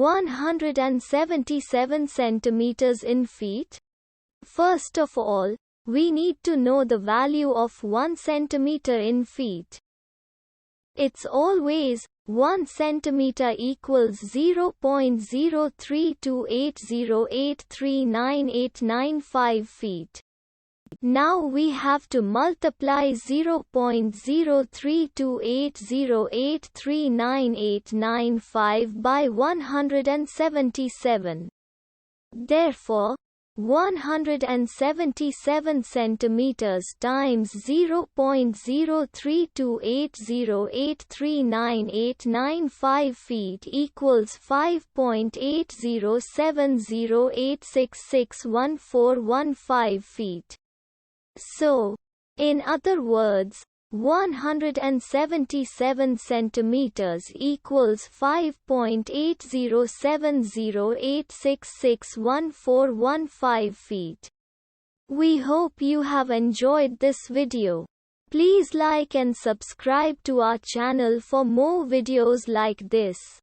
177 centimeters in feet? First of all, we need to know the value of 1 centimeter in feet. It's always 1 centimeter equals 0.03280839895 feet. Now we have to multiply 0.03280839895 by 177. Therefore, 177 centimeters times 0.03280839895 feet equals 5.807086614115 feet. So, in other words, 177 centimeters equals 5.807086614115 feet. We hope you have enjoyed this video. Please like and subscribe to our channel for more videos like this.